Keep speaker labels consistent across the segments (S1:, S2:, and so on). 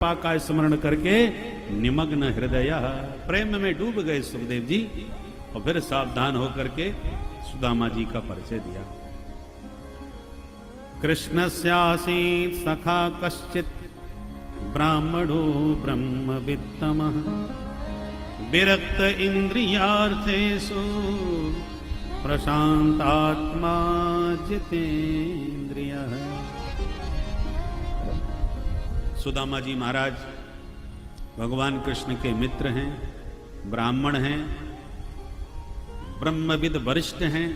S1: कृपा का स्मरण करके निमग्न हृदय, प्रेम में डूब गए सुखदेव जी और फिर सावधान होकर के सुदामा जी का परिचय दिया। कृष्णस्यासीत् सखा कश्चित् ब्राह्मणो ब्रह्मवित्तमः विरक्त इंद्रियार्थेषु प्रशांतात्मा जितेन्द्रियः। सुदामा जी महाराज भगवान कृष्ण के मित्र हैं, ब्राह्मण हैं, ब्रह्मविद वरिष्ठ हैं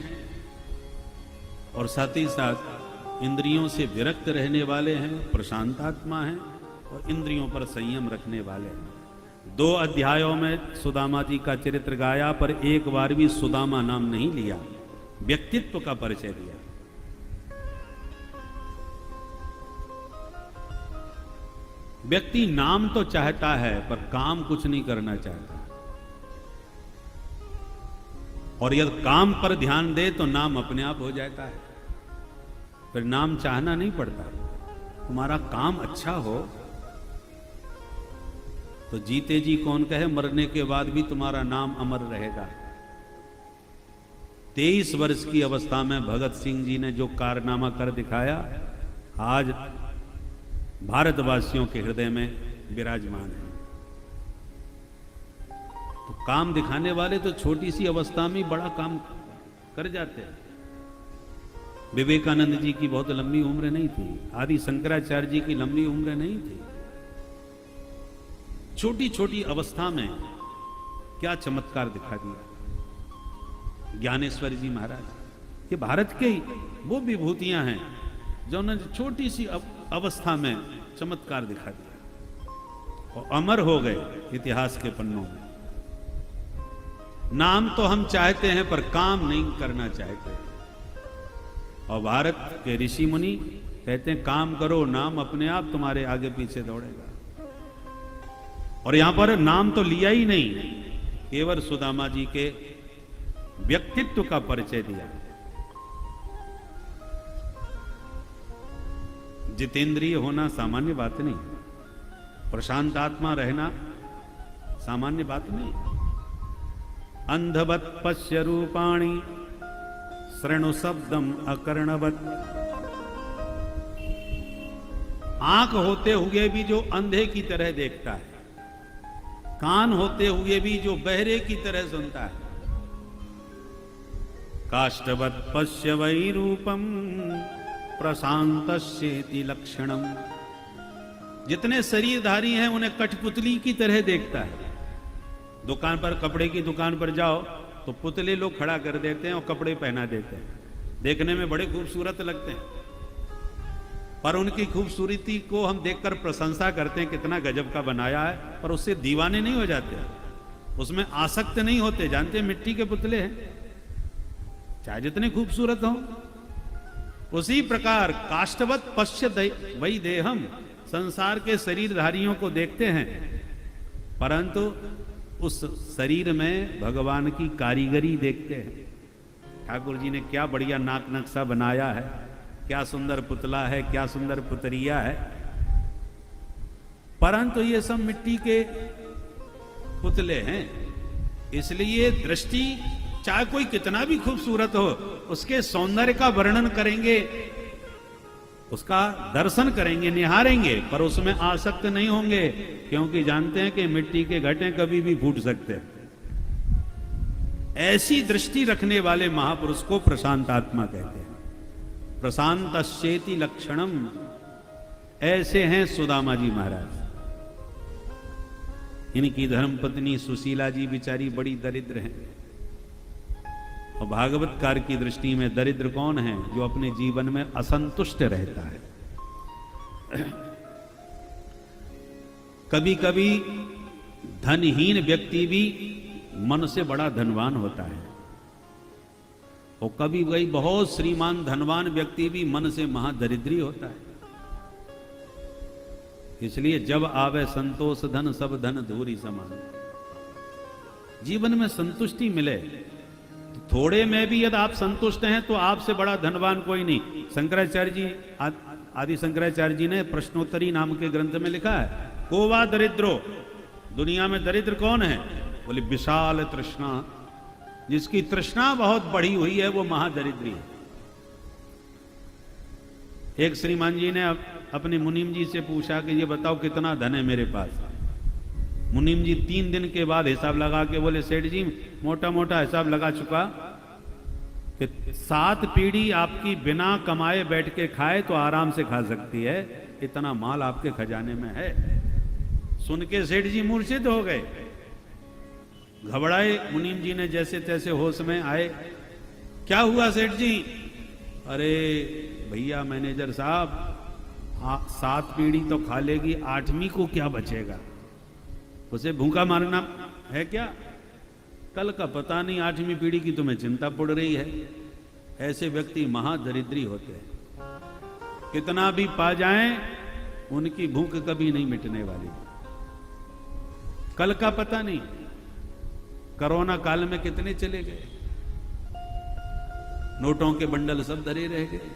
S1: और साथ ही साथ इंद्रियों से विरक्त रहने वाले हैं, प्रशांतात्मा हैं और इंद्रियों पर संयम रखने वाले हैं। 2 अध्यायों में सुदामा जी का चरित्र गाया, पर एक बार भी सुदामा नाम नहीं लिया, व्यक्तित्व का परिचय दिया। व्यक्ति नाम तो चाहता है पर काम कुछ नहीं करना चाहता, और यदि काम पर ध्यान दे तो नाम अपने आप हो जाता है। फिर नाम चाहना नहीं पड़ता। तुम्हारा काम अच्छा हो तो जीते जी कौन कहे, मरने के बाद भी तुम्हारा नाम अमर रहेगा। 23 वर्ष की अवस्था में भगत सिंह जी ने जो कारनामा कर दिखाया, आज भारतवासियों के हृदय में विराजमान है। तो काम दिखाने वाले तो छोटी सी अवस्था में बड़ा काम कर जाते हैं। विवेकानंद जी की बहुत लंबी उम्र नहीं थी, आदि शंकराचार्य जी की लंबी उम्र नहीं थी। छोटी छोटी अवस्था में क्या चमत्कार दिखा दिया ज्ञानेश्वर जी महाराज। ये भारत के वो विभूतियां हैं जो उन्होंने छोटी सी अवस्था में चमत्कार दिखा दिया और अमर हो गए इतिहास के पन्नों में। नाम तो हम चाहते हैं पर काम नहीं करना चाहते। और भारत के ऋषि मुनि कहते हैं काम करो, नाम अपने आप तुम्हारे आगे पीछे दौड़ेगा। और यहां पर नाम तो लिया ही नहीं, केवल सुदामा जी के व्यक्तित्व का परिचय दिया। जितेंद्रिय होना सामान्य बात नहीं, प्रशांत आत्मा रहना सामान्य बात नहीं। अंधवत पश्य रूपाणी शृणु शब्दम अकर्णवत। आंख होते हुए भी जो अंधे की तरह देखता है, कान होते हुए भी जो बहरे की तरह सुनता है। काष्ठवत पश्य वै रूपम प्रशांतस्येति लक्षणम। जितने शरीरधारी हैं उन्हें कठपुतली की तरह देखता है। दुकान पर, कपड़े की दुकान पर जाओ तो पुतले लोग खड़ा कर देते हैं और कपड़े पहना देते हैं। देखने में बड़े खूबसूरत लगते हैं, पर उनकी खूबसूरती को हम देखकर प्रशंसा करते हैं, कितना गजब का बनाया है, पर उससे दीवाने नहीं हो जाते, उसमें आसक्त नहीं होते। जानते हैं मिट्टी के पुतले हैं, चाहे जितने खूबसूरत हों। उसी प्रकार काष्ठवत पश्य वही देहम, संसार के शरीरधारियों को देखते हैं, परंतु उस शरीर में भगवान की कारीगरी देखते हैं। ठाकुर जी ने क्या बढ़िया नाक नक्शा बनाया है, क्या सुंदर पुतला है, क्या सुंदर पुतरिया है, परंतु ये सब मिट्टी के पुतले हैं। इसलिए दृष्टि चाहे कोई कितना भी खूबसूरत हो, उसके सौंदर्य का वर्णन करेंगे, उसका दर्शन करेंगे, निहारेंगे, पर उसमें आसक्त नहीं होंगे, क्योंकि जानते हैं कि मिट्टी के घटे कभी भी फूट सकते हैं। ऐसी दृष्टि रखने वाले महापुरुष को प्रशांत आत्मा कहते हैं। प्रशांतस्येति लक्षणम, ऐसे हैं सुदामा जी महाराज। इनकी धर्मपत्नी सुशीला जी बेचारी बड़ी दरिद्र हैं, और भागवतकार की दृष्टि में दरिद्र कौन है? जो अपने जीवन में असंतुष्ट रहता है। कभी कभी धनहीन व्यक्ति भी मन से बड़ा धनवान होता है, और कभी वही बहुत श्रीमान धनवान व्यक्ति भी मन से महादरिद्री होता है। इसलिए जब आवे संतोष धन सब धन धूरी समान। जीवन में संतुष्टि मिले, तो थोड़े में भी यदि आप संतुष्ट हैं तो आपसे बड़ा धनवान कोई नहीं। शंकराचार्य जी, आदि शंकराचार्य जी ने प्रश्नोत्तरी नाम के ग्रंथ में लिखा है कोवा दरिद्रो, दुनिया में दरिद्र कौन है? बोले विशाल तृष्णा, जिसकी तृष्णा बहुत बढ़ी हुई है वो महादरिद्री है। एक श्रीमान जी ने अपने मुनीम जी से पूछा कि ये बताओ कितना धन है मेरे पास। मुनीम जी 3 दिन के बाद हिसाब लगा के बोले सेठ जी मोटा मोटा हिसाब लगा चुका कि 7 पीढ़ी आपकी बिना कमाए बैठ के खाए तो आराम से खा सकती है, इतना माल आपके खजाने में है। सुन के सेठ जी मूर्छित हो गए, घबराए। मुनीम जी ने जैसे तैसे होश में आए। क्या हुआ सेठ जी? अरे भैया मैनेजर साहब, 7 पीढ़ी तो खा लेगी, 8वीं को क्या बचेगा? उसे भूखा मारना है क्या? कल का पता नहीं, 8वीं पीढ़ी की तुम्हें चिंता पड़ रही है। ऐसे व्यक्ति महादरिद्री होते हैं, कितना भी पा जाएं उनकी भूख कभी नहीं मिटने वाली। कल का पता नहीं, कोरोना काल में कितने चले गए, नोटों के बंडल सब धरे रह गए।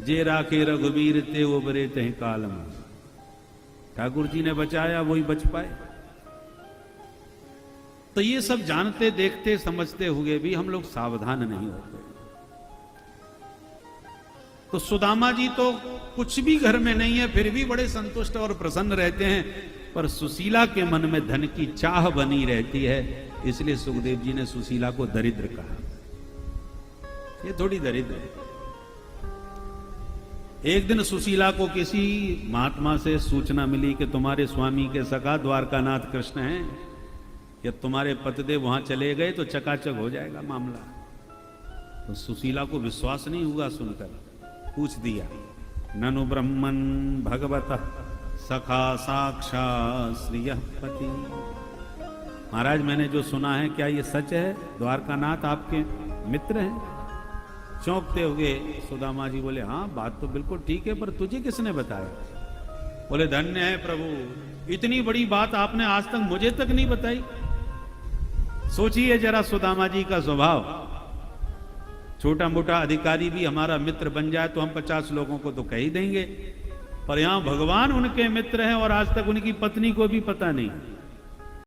S1: जे राखे रघुवीर ते उबरे तह काल में, ठाकुर जी ने बचाया वही बच पाए। तो ये सब जानते देखते समझते हुए भी हम लोग सावधान नहीं होते। तो सुदामा जी तो कुछ भी घर में नहीं है फिर भी बड़े संतुष्ट और प्रसन्न रहते हैं, पर सुशीला के मन में धन की चाह बनी रहती है, इसलिए सुखदेव जी ने सुशीला को दरिद्र कहा। ये थोड़ी दरिद्र है। एक दिन सुशीला को किसी महात्मा से सूचना मिली कि तुम्हारे स्वामी के सखा द्वारकानाथ कृष्ण हैं, या तुम्हारे पतिदेव वहां चले गए तो चकाचक हो जाएगा मामला। तो सुशीला को विश्वास नहीं हुआ सुनकर, पूछ दिया, ननु ब्रह्मन भगवत सखा साक्षात् श्रियपति। महाराज मैंने जो सुना है क्या ये सच है? द्वारकानाथ आपके मित्र हैं? चौंकते हुए सुदामा जी बोले, हाँ बात तो बिल्कुल ठीक है, पर तुझे किसने बताया? बोले धन्य है प्रभु, इतनी बड़ी बात आपने आज तक मुझे तक नहीं बताई। सोचिए जरा सुदामा जी का स्वभाव, छोटा मोटा अधिकारी भी हमारा मित्र बन जाए तो हम 50 लोगों को तो कह ही देंगे, पर यहां भगवान उनके मित्र हैं और आज तक उनकी पत्नी को भी पता नहीं।